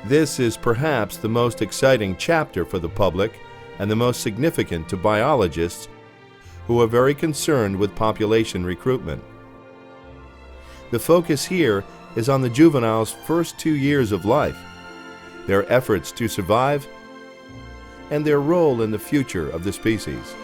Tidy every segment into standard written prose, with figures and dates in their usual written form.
This is perhaps the most exciting chapter for the public and the most significant to biologists who are very concerned with population recruitment. The focus here is on the juvenile's first 2 years of life, their efforts to survive, and their role in the future of the species.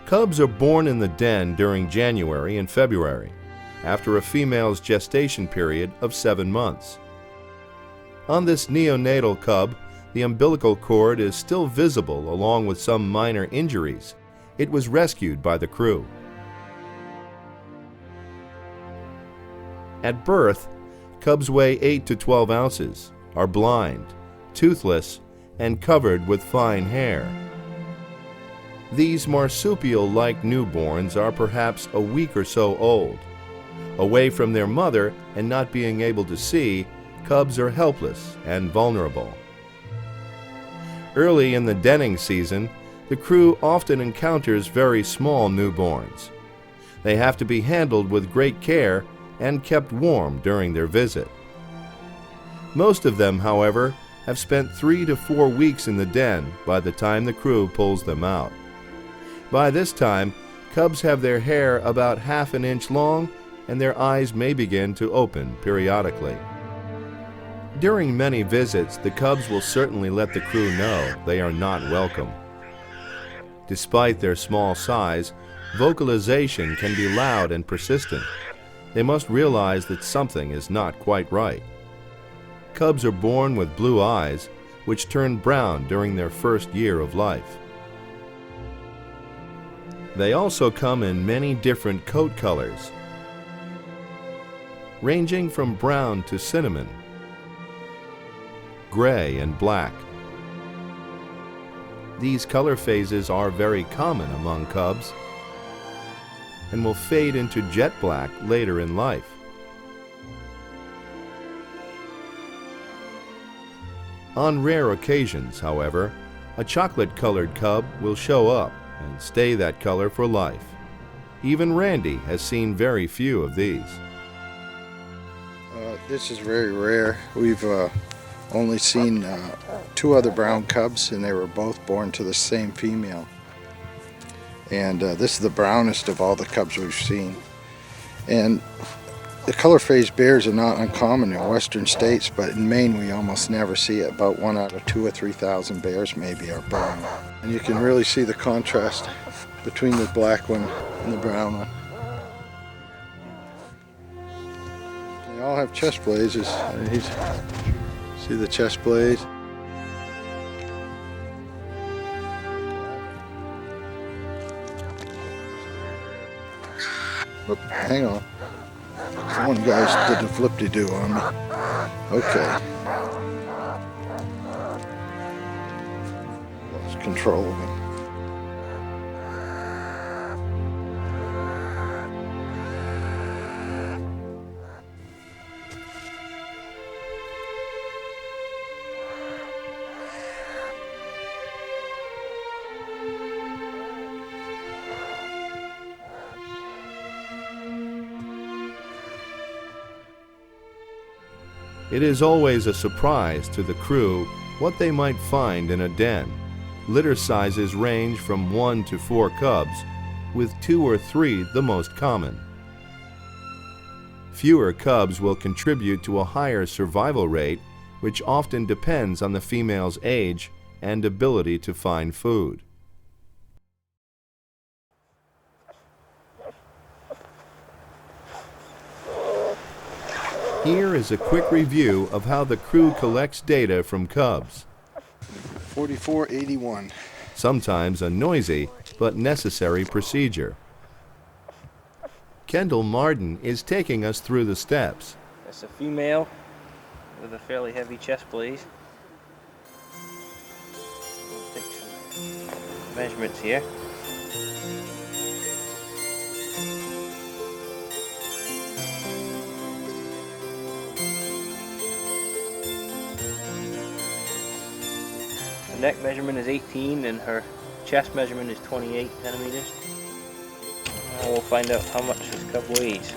Cubs are born in the den during January and February, after a female's gestation period of 7 months. On this neonatal cub, the umbilical cord is still visible along with some minor injuries. It was rescued by the crew. At birth, cubs weigh 8 to 12 ounces, are blind, toothless, and covered with fine hair. These marsupial-like newborns are perhaps a week or so old. Away from their mother and not being able to see, cubs are helpless and vulnerable. Early in the denning season, the crew often encounters very small newborns. They have to be handled with great care and kept warm during their visit. Most of them, however, have spent 3 to 4 weeks in the den by the time the crew pulls them out. By this time, cubs have their hair about ½ an inch long and their eyes may begin to open periodically. During many visits, the cubs will certainly let the crew know they are not welcome. Despite their small size, vocalization can be loud and persistent. They must realize that something is not quite right. Cubs are born with blue eyes, which turn brown during their first year of life. They also come in many different coat colors, ranging from brown to cinnamon, gray and black. These color phases are very common among cubs and will fade into jet black later in life. On rare occasions, however, a chocolate-colored cub will show up and stay that color for life. Even Randy has seen very few of these. This is very rare. We've only seen 2 other brown cubs, and they were both born to the same female. And this is the brownest of all the cubs we've seen. And the color phase bears are not uncommon in western states, but in Maine we almost never see it. About 1 out of 2 or 3,000 bears maybe are brown. And you can really see the contrast between the black one and the brown one. They all have chest blazes. See the chest blaze? Oop, hang on. One guy did a flip-de-doo on me. Okay. control of them. It is always a surprise to the crew what they might find in a den. Litter sizes range from 1 to 4 cubs, with 2 or 3 the most common. Fewer cubs will contribute to a higher survival rate, which often depends on the female's age and ability to find food. Here is a quick review of how the crew collects data from cubs. 4481. Sometimes a noisy but necessary procedure. Kendall Martin is taking us through the steps. That's a female with a fairly heavy chest blaze. We'll take some measurements here. The neck measurement is 18 and her chest measurement is 28 centimeters. Now we'll find out how much this cub weighs.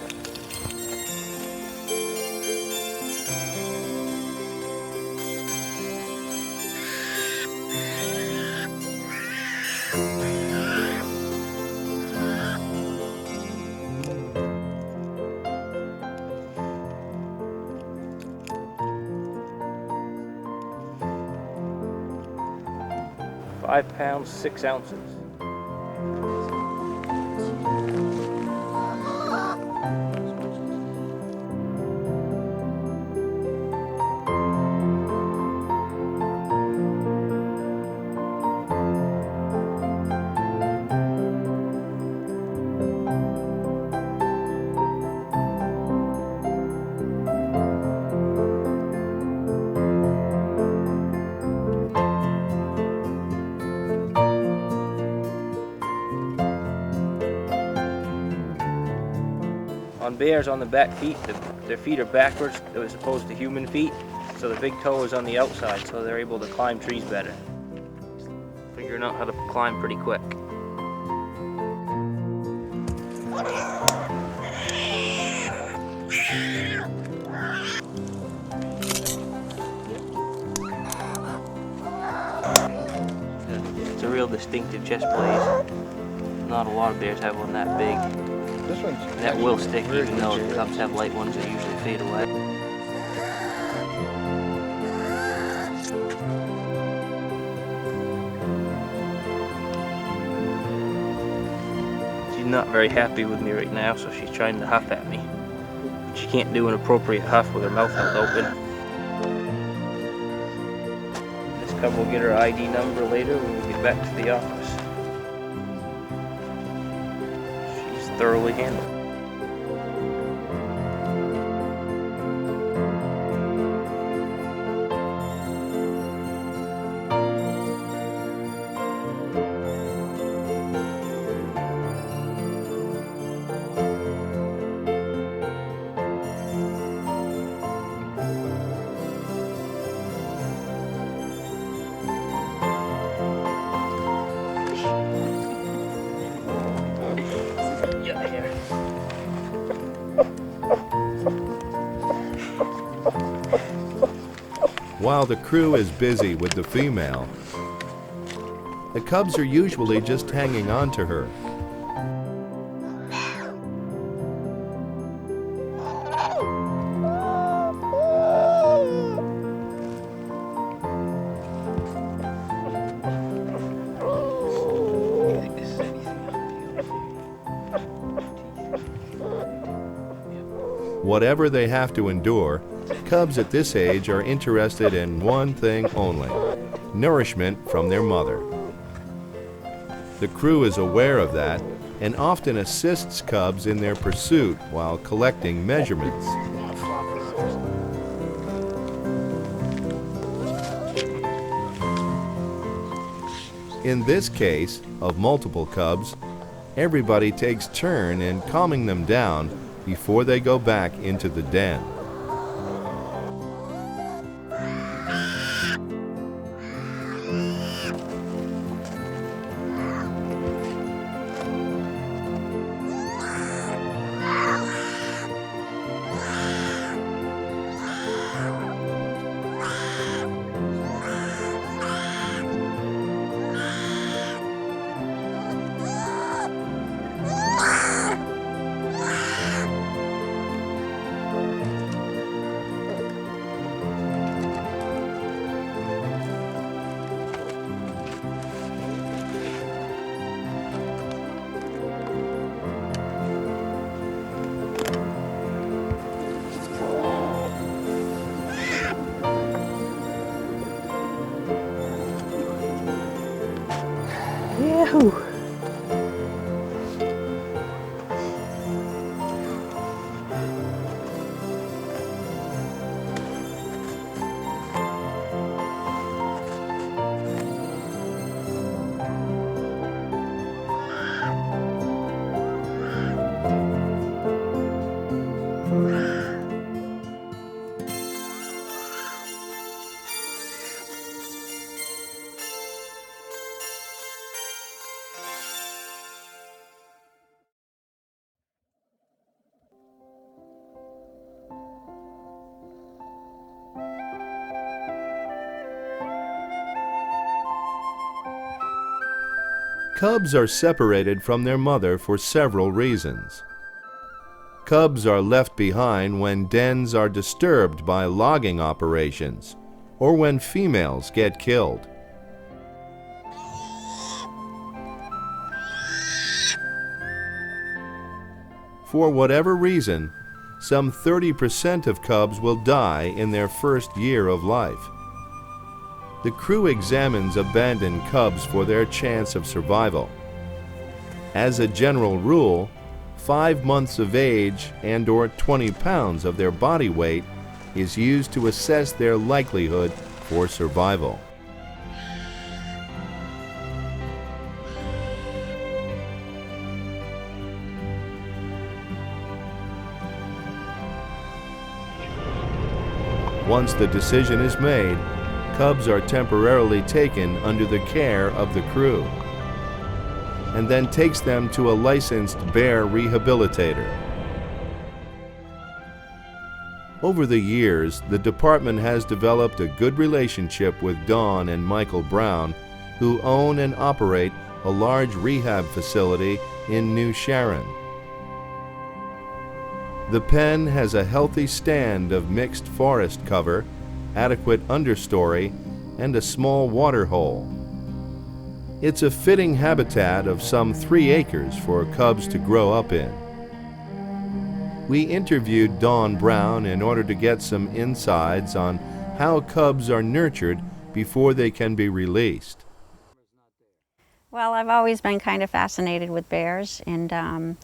£5 pounds 6 ounces. On bears, on the back feet, their feet are backwards as opposed to human feet, so the big toe is on the outside, so they're able to climb trees better. Figuring out how to climb pretty quick. It's a real distinctive chest blaze. Not a lot of bears have one that big. This one's That will stick even though the cubs have light ones that usually fade away. She's not very happy with me right now, so she's trying to huff at me. She can't do an appropriate huff with her mouth held open. This cub will get her ID number later when we get back to the office. Thoroughly handled. While the crew is busy with the female, the cubs are usually just hanging on to her. Whatever they have to endure, cubs at this age are interested in one thing only: nourishment from their mother. The crew is aware of that and often assists cubs in their pursuit while collecting measurements. In this case, of multiple cubs, everybody takes turn in calming them down before they go back into the den. Yahoo! Cubs are separated from their mother for several reasons. Cubs are left behind when dens are disturbed by logging operations or when females get killed. For whatever reason, some 30% of cubs will die in their first year of life. The crew examines abandoned cubs for their chance of survival. As a general rule, 5 months of age and/or 20 pounds of their body weight is used to assess their likelihood for survival. Once the decision is made, cubs are temporarily taken under the care of the crew, and then takes them to a licensed bear rehabilitator. Over the years, the department has developed a good relationship with Dawn and Michael Brown, who own and operate a large rehab facility in New Sharon. The pen has a healthy stand of mixed forest cover, adequate understory, and a small water hole. It's a fitting habitat of some 3 acres for cubs to grow up in. We interviewed Dawn Brown in order to get some insights on how cubs are nurtured before they can be released. Well, I've always been kind of fascinated with bears, and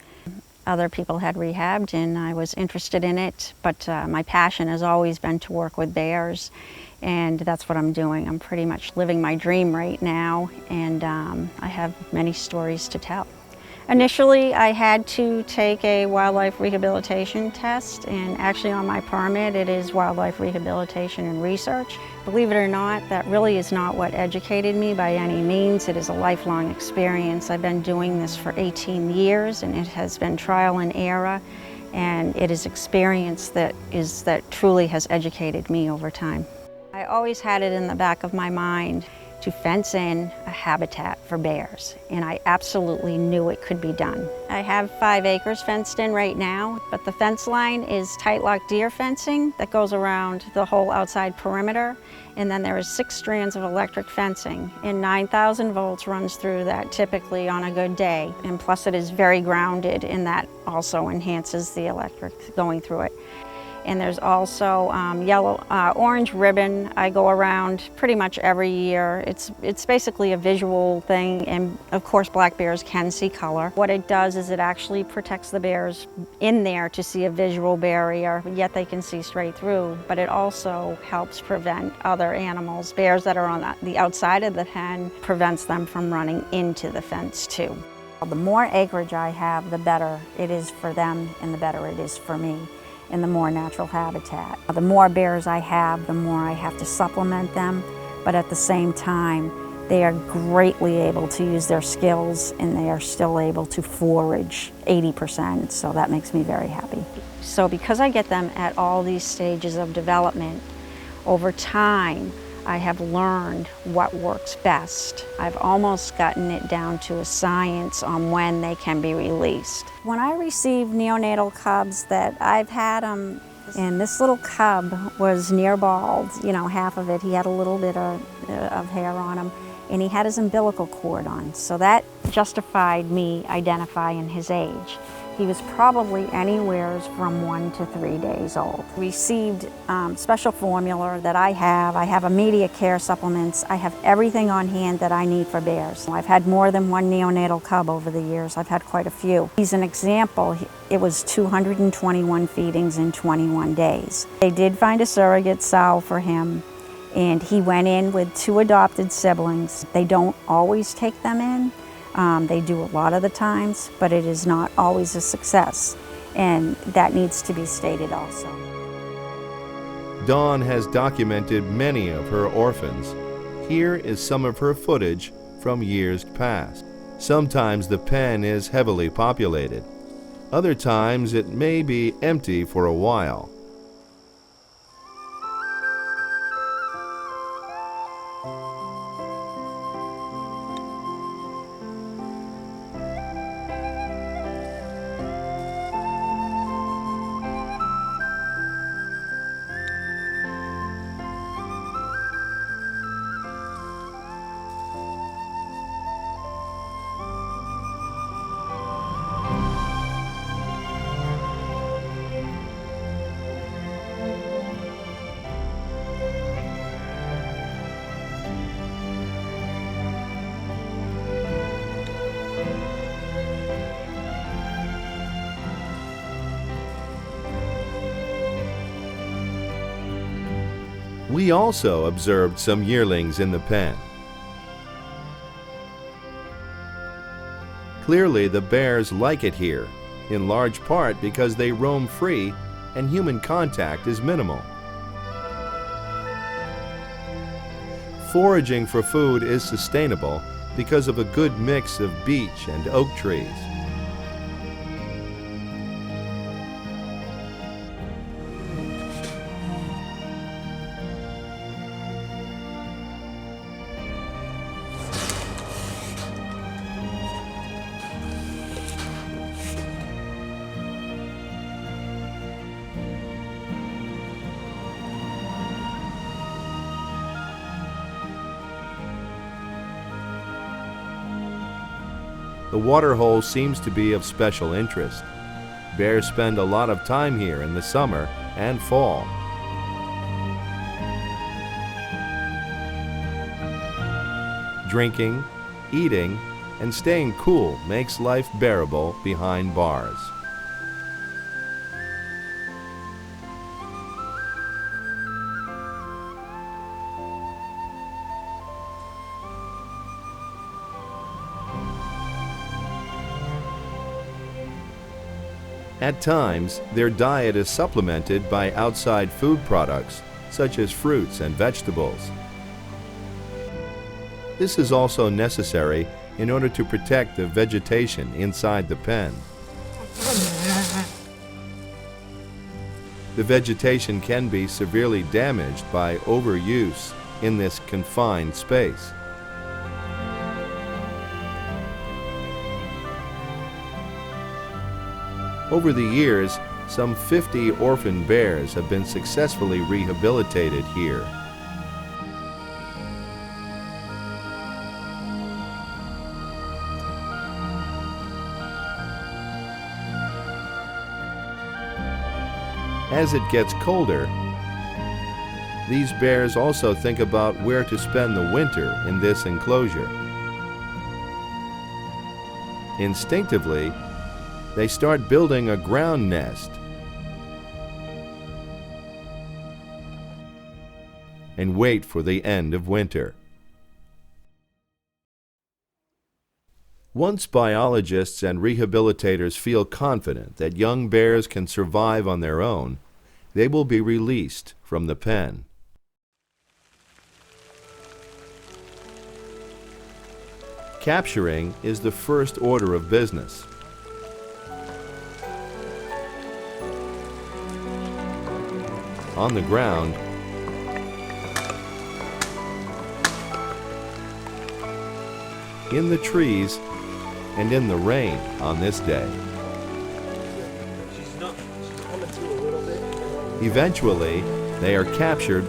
other people had rehabbed and I was interested in it, but my passion has always been to work with bears, and that's what I'm doing. I'm pretty much living my dream right now, and I have many stories to tell. Initially, I had to take a wildlife rehabilitation test, and actually on my permit it is wildlife rehabilitation and research. Believe it or not, that really is not what educated me by any means. It is a lifelong experience. I've been doing this for 18 years, and it has been trial and error, and it is experience that truly has educated me over time. I always had it in the back of my mind to fence in a habitat for bears, and I absolutely knew it could be done. I have 5 acres fenced in right now, but the fence line is tight-lock deer fencing that goes around the whole outside perimeter, and then there is 6 strands of electric fencing, and 9,000 volts runs through that typically on a good day, and plus it is very grounded, and that also enhances the electric going through it. And there's also orange ribbon. I go around pretty much every year. It's basically a visual thing, and of course black bears can see color. What it does is it actually protects the bears in there to see a visual barrier, yet they can see straight through. But it also helps prevent other animals, bears that are on the outside of the pen, prevents them from running into the fence too. The more acreage I have, the better it is for them and the better it is for me, and the more natural habitat. The more bears I have, the more I have to supplement them, but at the same time, they are greatly able to use their skills and they are still able to forage 80%, so that makes me very happy. So because I get them at all these stages of development, over time, I have learned what works best. I've almost gotten it down to a science on when they can be released. When I receive neonatal cubs that I've had them, and this little cub was near bald, you know, half of it, he had a little bit of hair on him, and he had his umbilical cord on. So that justified me identifying his age. He was probably anywhere from 1 to 3 days old. Received special formula that I have immediate care supplements, I have everything on hand that I need for bears. I've had more than one neonatal cub over the years, I've had quite a few. He's an example, it was 221 feedings in 21 days. They did find a surrogate sow for him, and he went in with 2 adopted siblings. They don't always take them in. They do a lot of the times, but it is not always a success, and that needs to be stated also. Dawn has documented many of her orphans. Here is some of her footage from years past. Sometimes the pen is heavily populated. Other times it may be empty for a while. We also observed some yearlings in the pen. Clearly, the bears like it here, in large part because they roam free and human contact is minimal. Foraging for food is sustainable because of a good mix of beech and oak trees. The waterhole seems to be of special interest. Bears spend a lot of time here in the summer and fall. Drinking, eating, and staying cool makes life bearable behind bars. At times, their diet is supplemented by outside food products, such as fruits and vegetables. This is also necessary in order to protect the vegetation inside the pen. The vegetation can be severely damaged by overuse in this confined space. Over the years, some 50 orphan bears have been successfully rehabilitated here. As it gets colder, these bears also think about where to spend the winter in this enclosure. Instinctively, they start building a ground nest and wait for the end of winter. Once biologists and rehabilitators feel confident that young bears can survive on their own, they will be released from the pen. Capturing is the first order of business. On the ground, in the trees, and in the rain on this day. Eventually, they are captured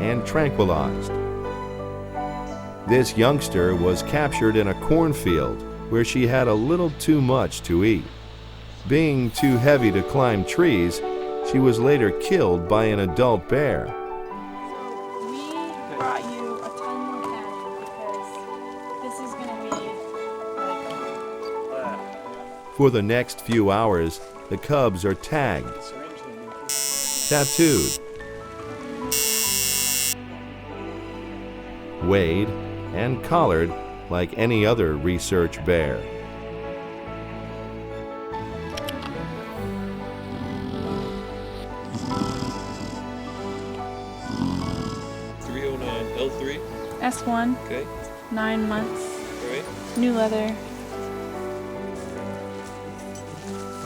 and tranquilized. This youngster was captured in a cornfield where she had a little too much to eat. Being too heavy to climb trees, she was later killed by an adult bear. So we brought you a ton more cattle because this is going to be like... For the next few hours, the cubs are tagged, tattooed, weighed, and collared like any other research bear. L3? S1, Okay. 9 months, All right. new leather.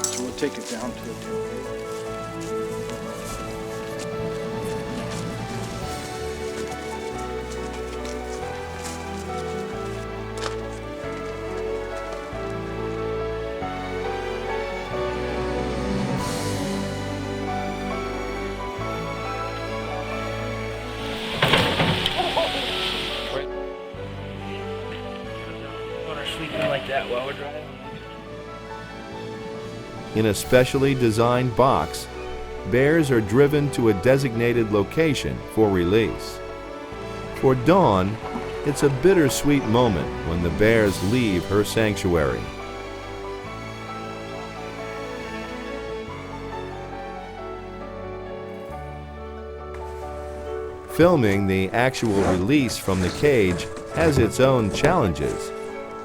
So we'll take it down to the tailgate. Sleeping like that while we're driving. In a specially designed box, bears are driven to a designated location for release. For Dawn, it's a bittersweet moment when the bears leave her sanctuary. Filming the actual release from the cage has its own challenges,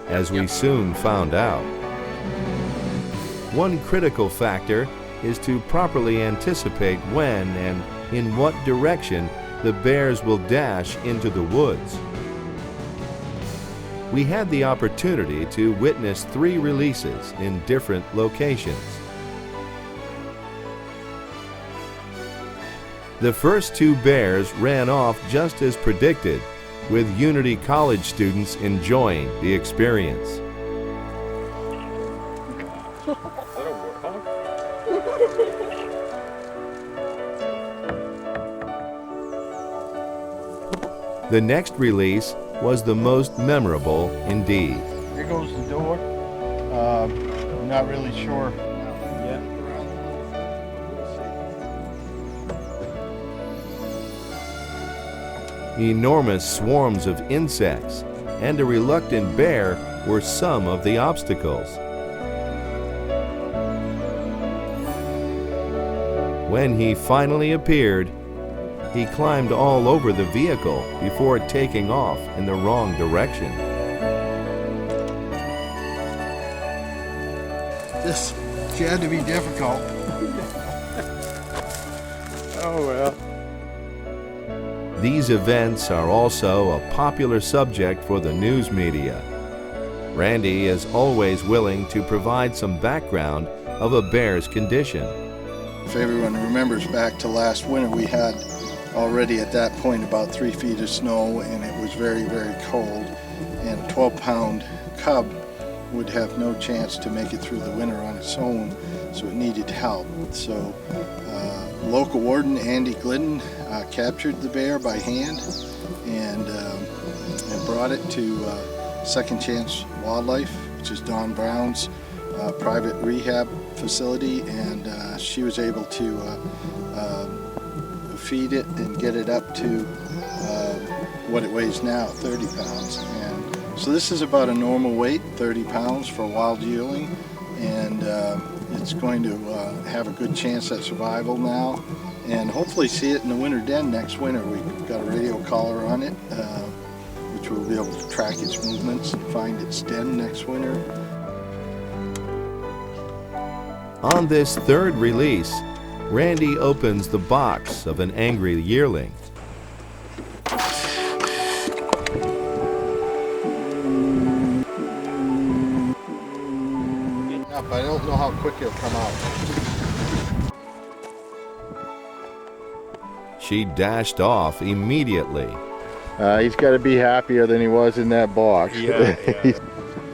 as we soon found out. One critical factor is to properly anticipate when and in what direction the bears will dash into the woods. We had the opportunity to witness 3 releases in different locations. The first 2 bears ran off just as predicted, with Unity College students enjoying the experience. The next release was the most memorable indeed. Here goes the door. I'm not really sure. Enormous swarms of insects and a reluctant bear were some of the obstacles. When he finally appeared, he climbed all over the vehicle before taking off in the wrong direction. This had to be difficult. Oh well. These events are also a popular subject for the news media. Randy is always willing to provide some background of a bear's condition. If everyone remembers back to last winter, we had already at that point about 3 feet of snow, and it was very, very cold, and a 12-pound cub would have no chance to make it through the winter on its own, so it needed help. So local warden Andy Glidden captured the bear by hand and brought it to Second Chance Wildlife, which is Don Brown's private rehab facility, and she was able to feed it and get it up to what it weighs now, 30 pounds. And so this is about a normal weight, 30 pounds for a wild yearling, and it's going to have a good chance at survival now, and hopefully see it in the winter den next winter. We've got a radio collar on it, which we'll be able to track its movements and find its den next winter. On this third release, Randy opens the box of an angry yearling. I don't know how quick it'll come out. She dashed off immediately. He's got to be happier than he was in that box. Yeah.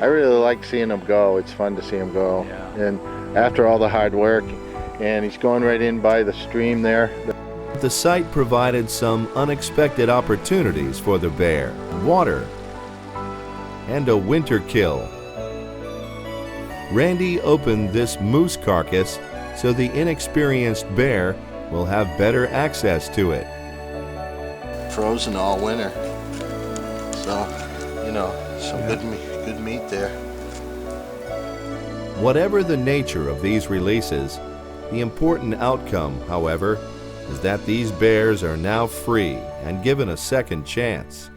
I really like seeing him go. It's fun to see him go. Yeah. And after all the hard work, and he's going right in by the stream there. The site provided some unexpected opportunities for the bear: water and a winter kill. Randy opened this moose carcass so the inexperienced bear will have better access to it. Frozen all winter, so some good meat there. Whatever the nature of these releases, the important outcome, however, is that these bears are now free and given a second chance.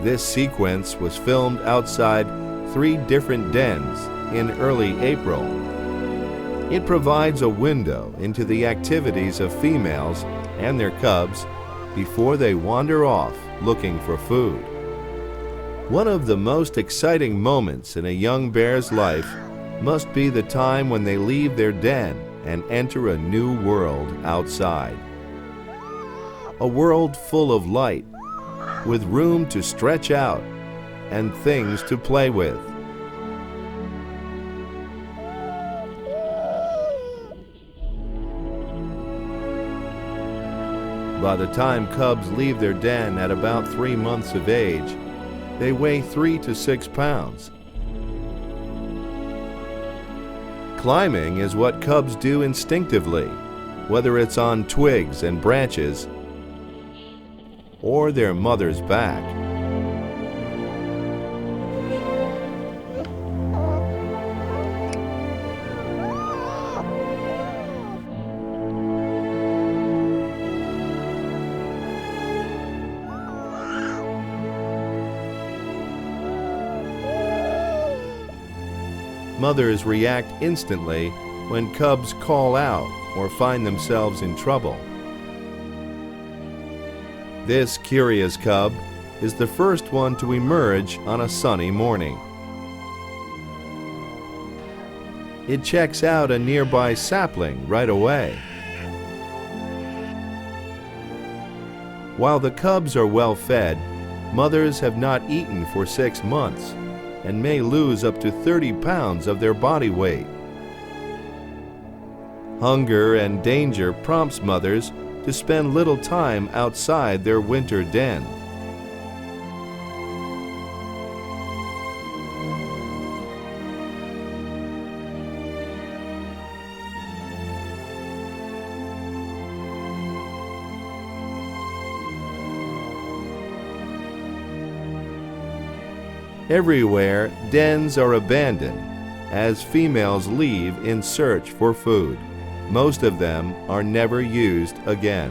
This sequence was filmed outside 3 different dens in early April. It provides a window into the activities of females and their cubs before they wander off looking for food. One of the most exciting moments in a young bear's life must be the time when they leave their den and enter a new world outside. A world full of light, with room to stretch out and things to play with. By the time cubs leave their den at about 3 months of age, they weigh 3 to 6 pounds. Climbing is what cubs do instinctively, whether it's on twigs and branches or their mother's back. Mothers react instantly when cubs call out or find themselves in trouble. This curious cub is the first one to emerge on a sunny morning. It checks out a nearby sapling right away. While the cubs are well fed, mothers have not eaten for 6 months and may lose up to 30 pounds of their body weight. Hunger and danger prompts mothers to spend little time outside their winter den. Everywhere, dens are abandoned as females leave in search for food. Most of them are never used again.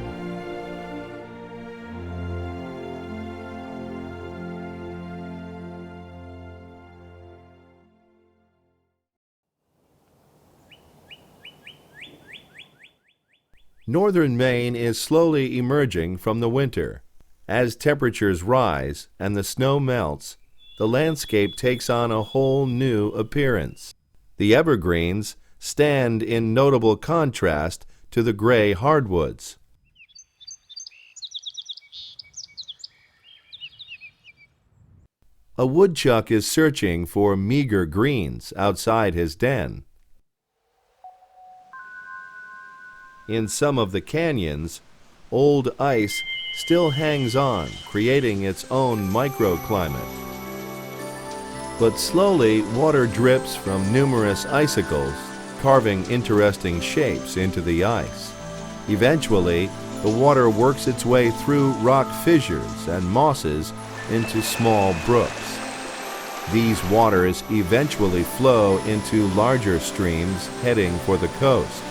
Northern Maine is slowly emerging from the winter. As temperatures rise and the snow melts, the landscape takes on a whole new appearance. The evergreens stand in notable contrast to the gray hardwoods. A woodchuck is searching for meager greens outside his den. In some of the canyons, old ice still hangs on, creating its own microclimate. But slowly, water drips from numerous icicles, carving interesting shapes into the ice. Eventually, the water works its way through rock fissures and mosses into small brooks. These waters eventually flow into larger streams heading for the coast.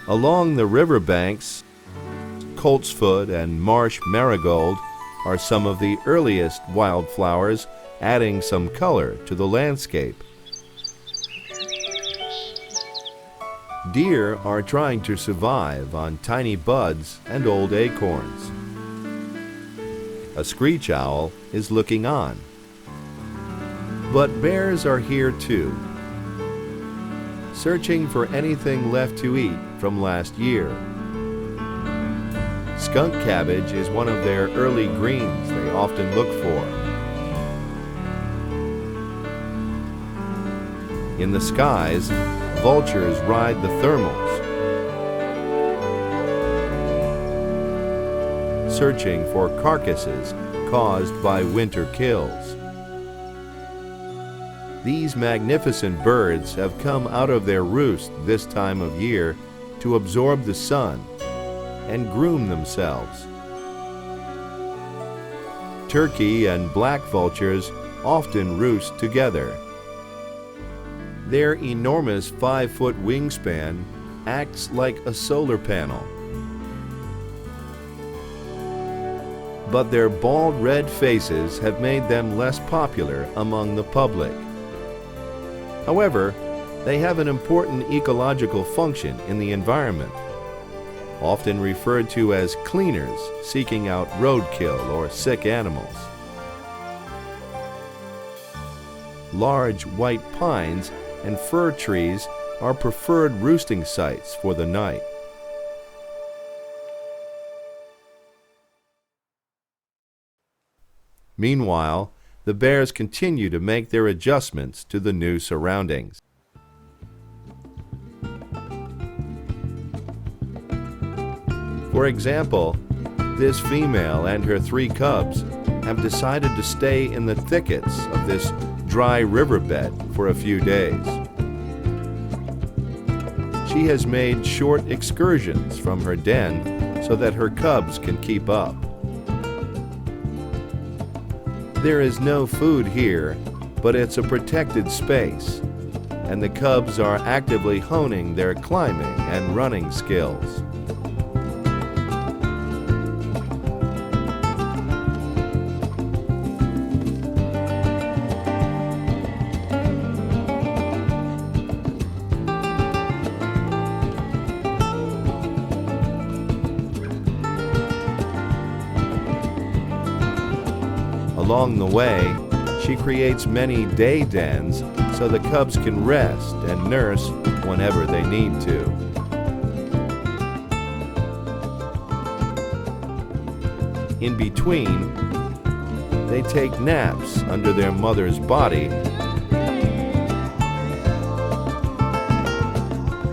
Along the riverbanks, coltsfoot and marsh marigold are some of the earliest wildflowers, adding some color to the landscape. Deer are trying to survive on tiny buds and old acorns. A screech owl is looking on. But bears are here too, searching for anything left to eat from last year. Skunk cabbage is one of their early greens they often look for. In the skies, vultures ride the thermals, searching for carcasses caused by winter kills. These magnificent birds have come out of their roost this time of year to absorb the sun and groom themselves. Turkey and black vultures often roost together. Their enormous 5-foot wingspan acts like a solar panel. But their bald red faces have made them less popular among the public. However, they have an important ecological function in the environment, often referred to as cleaners seeking out roadkill or sick animals. Large white pines and fir trees are preferred roosting sites for the night. Meanwhile, the bears continue to make their adjustments to the new surroundings. For example, this female and her 3 cubs have decided to stay in the thickets of this dry riverbed for a few days. She has made short excursions from her den so that her cubs can keep up. There is no food here, but it's a protected space, and the cubs are actively honing their climbing and running skills. Along the way, she creates many day dens so the cubs can rest and nurse whenever they need to. In between, they take naps under their mother's body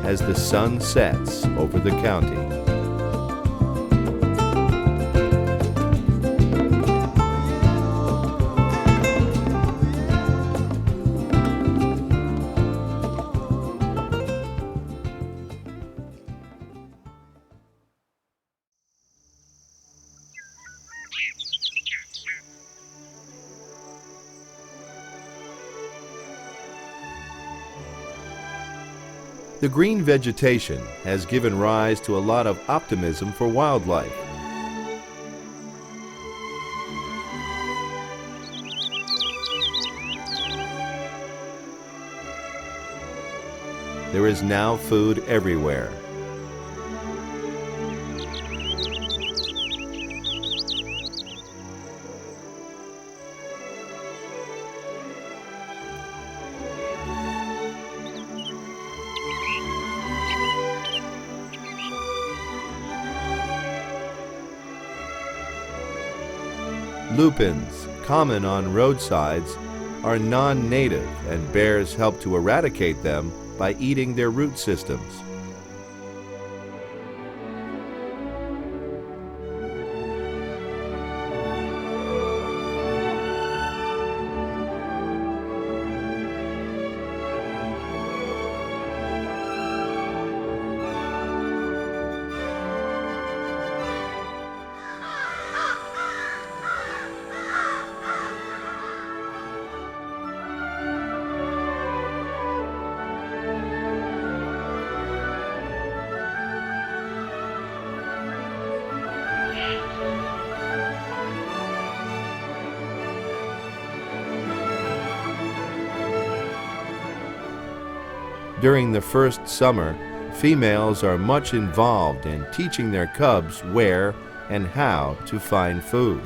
as the sun sets over the county. The green vegetation has given rise to a lot of optimism for wildlife. There is now food everywhere. Lupins, common on roadsides, are non-native, and bears help to eradicate them by eating their root systems. During the first summer, females are much involved in teaching their cubs where and how to find food.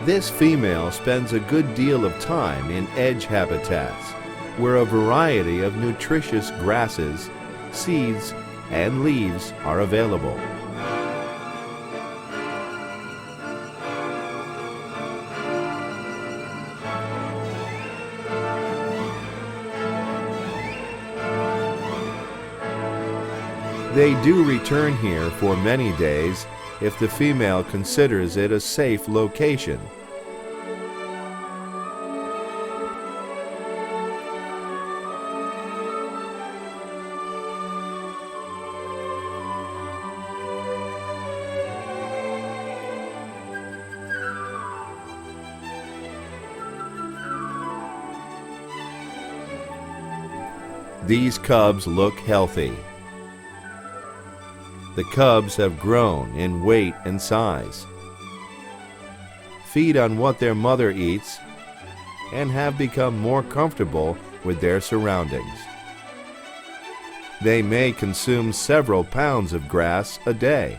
This female spends a good deal of time in edge habitats, where a variety of nutritious grasses, seeds, and leaves are available. They do return here for many days if the female considers it a safe location. These cubs look healthy. The cubs have grown in weight and size, feed on what their mother eats, and have become more comfortable with their surroundings. They may consume several pounds of grass a day.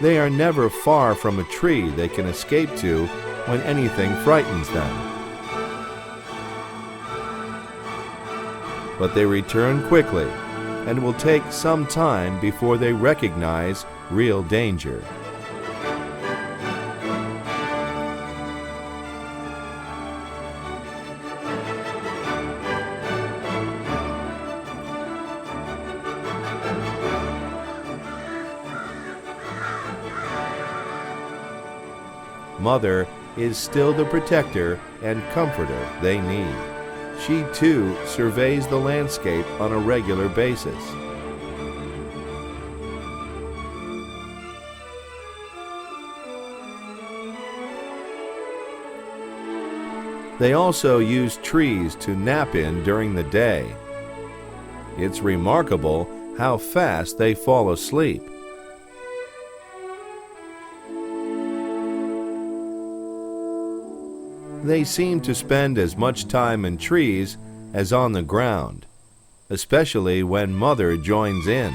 They are never far from a tree they can escape to when anything frightens them. But they return quickly and will take some time before they recognize real danger. Mother is still the protector and comforter they need. She too surveys the landscape on a regular basis. They also use trees to nap in during the day. It's remarkable how fast they fall asleep. They seem to spend as much time in trees as on the ground, especially when Mother joins in.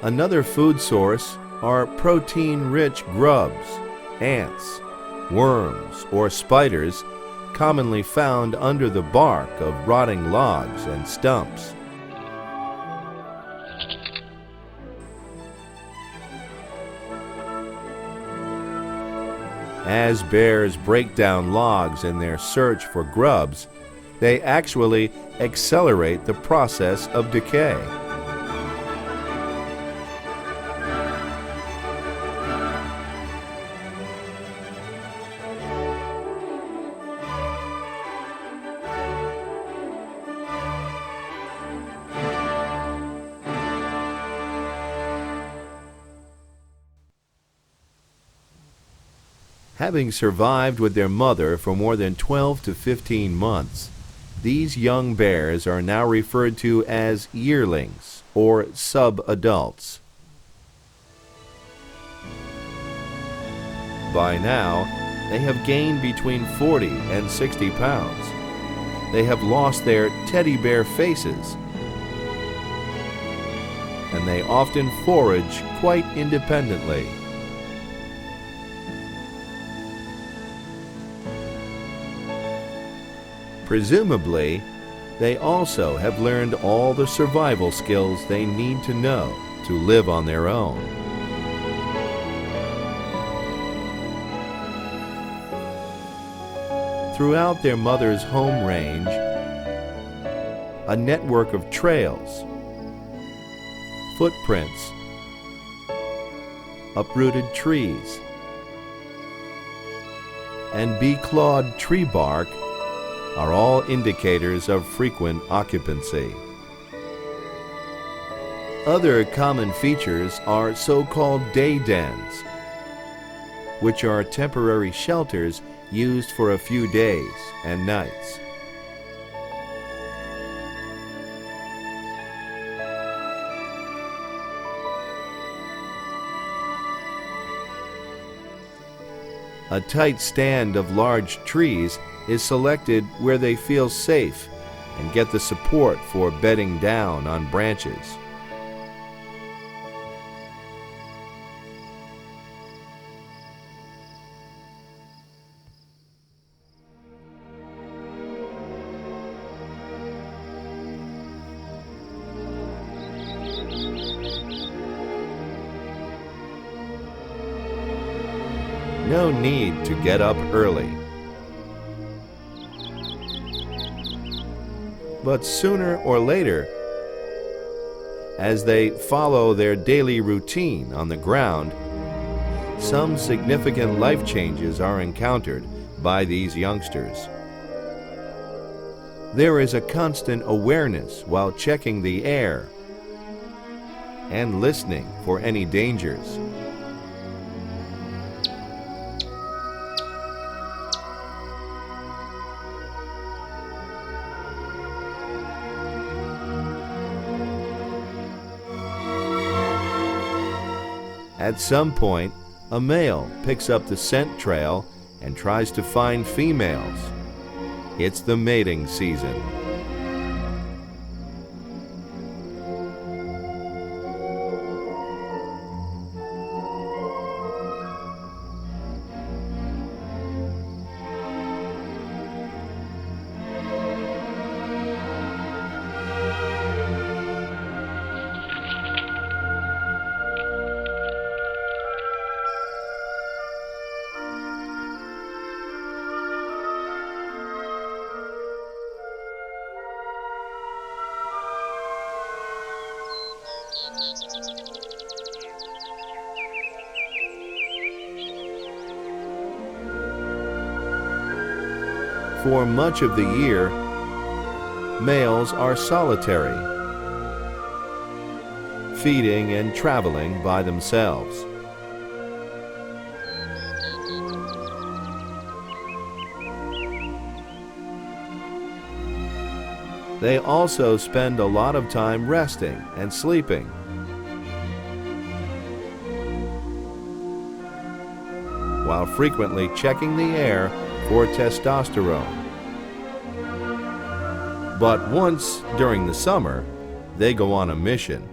Another food source are protein-rich grubs, ants, worms, or spiders commonly found under the bark of rotting logs and stumps. As bears break down logs in their search for grubs, they actually accelerate the process of decay. Having survived with their mother for more than 12 to 15 months, these young bears are now referred to as yearlings or sub-adults. By now, they have gained between 40 and 60 pounds. They have lost their teddy bear faces, and they often forage quite independently. Presumably, they also have learned all the survival skills they need to know to live on their own. Throughout their mother's home range, a network of trails, footprints, uprooted trees, and beclawed tree bark are all indicators of frequent occupancy. Other common features are so-called day dens, which are temporary shelters used for a few days and nights. A tight stand of large trees is selected where they feel safe and get the support for bedding down on branches. No need to get up early. But sooner or later, as they follow their daily routine on the ground, some significant life changes are encountered by these youngsters. There is a constant awareness while checking the air and listening for any dangers. At some point, a male picks up the scent trail and tries to find females. It's the mating season. For much of the year, males are solitary, feeding and traveling by themselves. They also spend a lot of time resting and sleeping. While frequently checking the air for testosterone. But once during the summer, they go on a mission.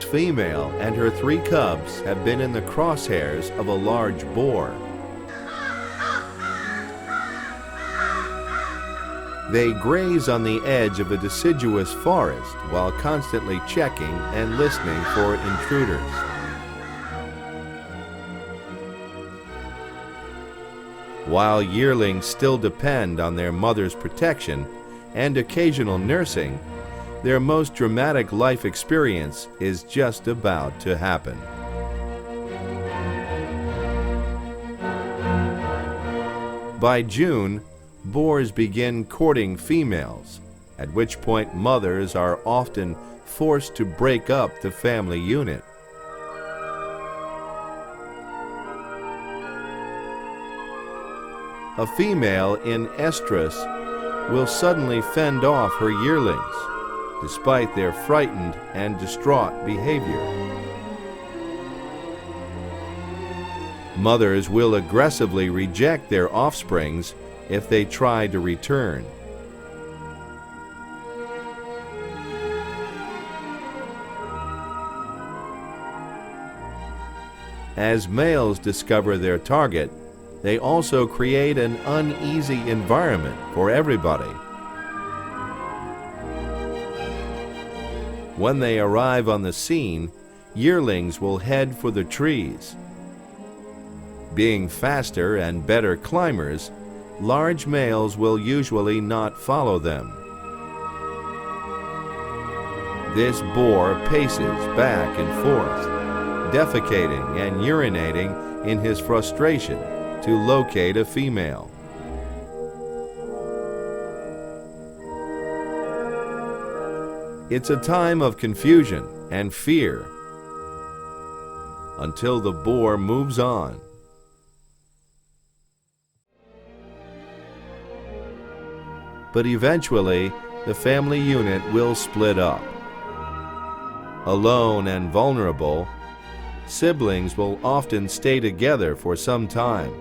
The female and her 3 cubs have been in the crosshairs of a large boar. They graze on the edge of a deciduous forest while constantly checking and listening for intruders. While yearlings still depend on their mother's protection and occasional nursing, their most dramatic life experience is just about to happen. By June, boars begin courting females, at which point mothers are often forced to break up the family unit. A female in estrus will suddenly fend off her yearlings, despite their frightened and distraught behavior. Mothers will aggressively reject their offsprings if they try to return. As males discover their target, they also create an uneasy environment for everybody. When they arrive on the scene, yearlings will head for the trees. Being faster and better climbers, large males will usually not follow them. This boar paces back and forth, defecating and urinating in his frustration to locate a female. It's a time of confusion and fear until the boar moves on. But eventually, the family unit will split up. Alone and vulnerable, siblings will often stay together for some time.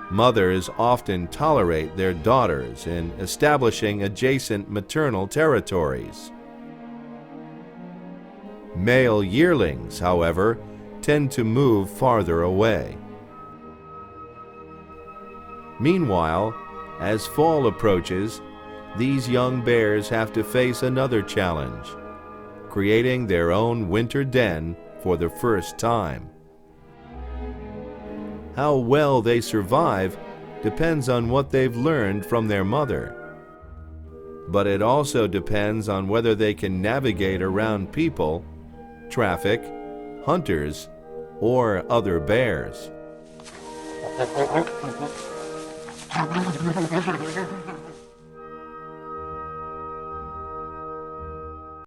Mothers often tolerate their daughters in establishing adjacent maternal territories. Male yearlings, however, tend to move farther away. Meanwhile, as fall approaches, these young bears have to face another challenge, creating their own winter den for the first time. How well they survive depends on what they've learned from their mother. But it also depends on whether they can navigate around people, traffic, hunters, or other bears.